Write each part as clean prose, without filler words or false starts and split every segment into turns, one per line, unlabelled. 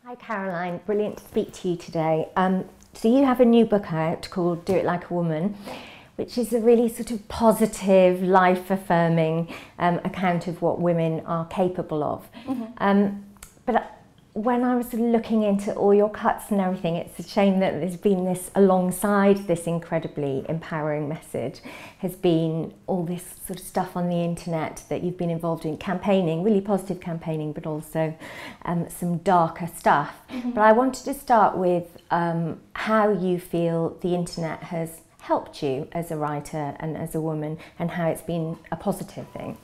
Hi Caroline, brilliant to speak to you today. So you have a new book out called Do It Like a Woman, which is a really sort of positive, life-affirming account of what women are capable of. But when I was looking into all your cuts and everything, it's a shame that there's been this, alongside this incredibly empowering message, has been all this sort of stuff on the internet that you've been involved in, campaigning, really positive campaigning, but also some darker stuff. But I wanted to start with how you feel the internet has helped you as a writer and as a woman, and how it's been a positive thing.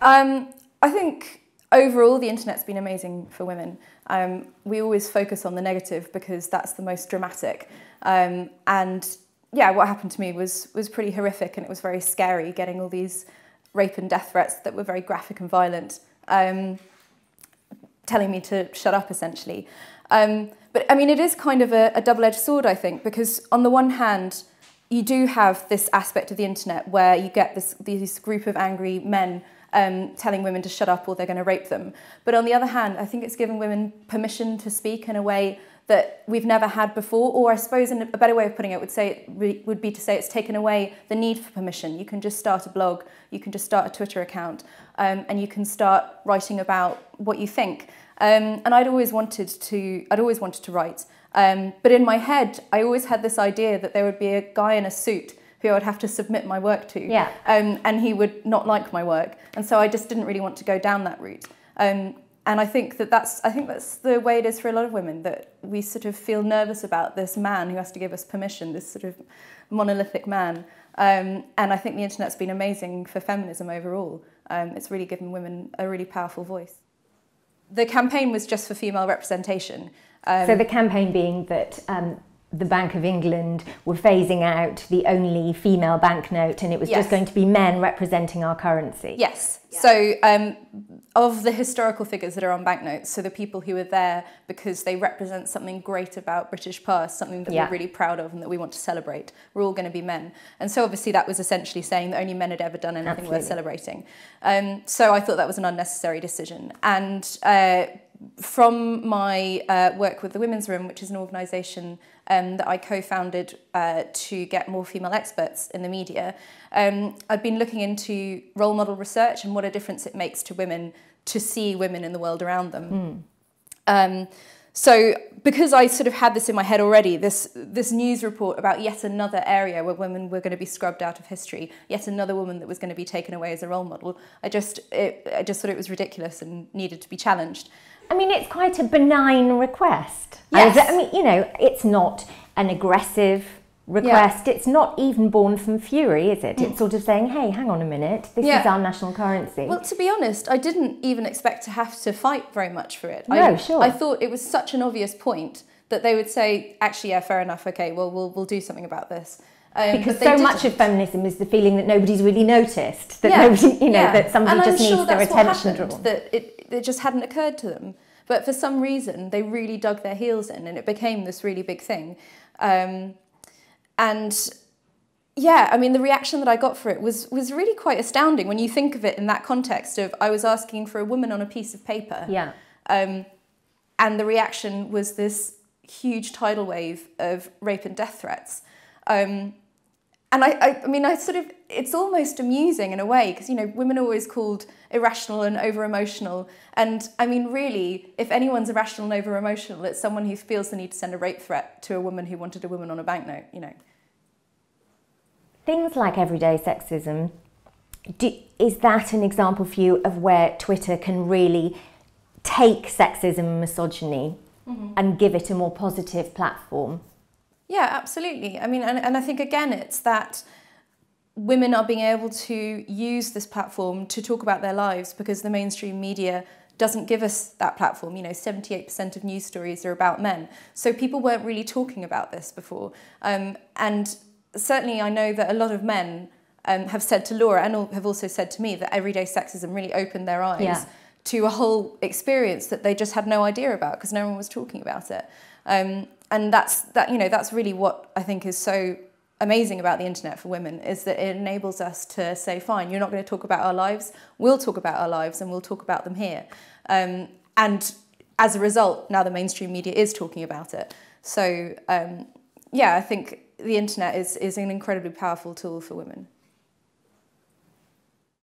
I think overall the internet's been amazing for women. We always focus on the negative because that's the most dramatic. And yeah, what happened to me was pretty horrific, and it was very scary getting all these rape and death threats that were very graphic and violent, telling me to shut up essentially. But I mean, it is kind of a double-edged sword, I think, because on the one hand, you do have this aspect of the internet where you get this group of angry men telling women to shut up or they're going to rape them. But on the other hand, I think it's given women permission to speak in a way that we've never had before, or I suppose a better way of putting it would be to say it's taken away the need for permission. You can just start a blog, you can just start a Twitter account, and you can start writing about what you think. And I'd always wanted to write. But in my head, I always had this idea that there would be a guy in a suit who I would have to submit my work to, and he would not like my work, and so I just didn't really want to go down that route. And I think that's the way it is for a lot of women, that we sort of feel nervous about this man who has to give us permission, this sort of monolithic man. And I think the internet's been amazing for feminism overall. It's really given women a really powerful voice. The campaign was just for female representation.
So the campaign being that the Bank of England were phasing out the only female banknote, and it was just going to be men representing our currency.
Yes. Yeah. So of the historical figures that are on banknotes, so the people who are there because they represent something great about British past, something that we're really proud of and that we want to celebrate, we're all going to be men. And so obviously that was essentially saying that only men had ever done anything worth celebrating. So I thought that was an unnecessary decision. And from my work with the Women's Room, which is an organisation that I co-founded to get more female experts in the media, I've been looking into role model research and what a difference it makes to women to see women in the world around them. So because I sort of had this in my head already, this news report about yet another area where women were going to be scrubbed out of history, yet another woman that was going to be taken away as a role model, I just thought it was ridiculous and needed to be challenged.
I mean, it's quite a benign request.
Yes.
I mean, you know, it's not an aggressive request. It's not even born from fury, is it? It's sort of saying, hey, hang on a minute, this is our national currency.
Well, to be honest, I didn't even expect to have to fight very much for it.
No, sure.
I thought it was such an obvious point that they would say, actually, yeah, fair enough, okay, well, we'll do something about this.
Because so much of feminism is the feeling that nobody's really noticed, that nobody, that somebody just needs their attention drawn.
That it just hadn't occurred to them. But for some reason, they really dug their heels in, and it became this really big thing. And yeah, I mean, the reaction that I got for it was really quite astounding when you think of it in that context of I was asking for a woman on a piece of paper.
Yeah.
And the reaction was this huge tidal wave of rape and death threats. And I mean, it's almost amusing in a way, because, you know, women are always called irrational and over-emotional. And I mean, really, if anyone's irrational and over-emotional, it's someone who feels the need to send a rape threat to a woman who wanted a woman on a banknote, you know.
Things like everyday sexism, is that an example for you of where Twitter can really take sexism and misogyny and give it a more positive platform?
Yeah, absolutely. I mean, and I think, again, it's that women are being able to use this platform to talk about their lives, because the mainstream media doesn't give us that platform. You know, 78% of news stories are about men. So people weren't really talking about this before. And certainly I know that a lot of men have said to Laura, and have also said to me, that everyday sexism really opened their eyes to a whole experience that they just had no idea about, because no one was talking about it. And that's really what I think is so amazing about the internet for women, is that it enables us to say, fine, you're not going to talk about our lives, we'll talk about our lives, and we'll talk about them here. And as a result, now the mainstream media is talking about it. So, yeah, I think the internet is an incredibly powerful tool for women.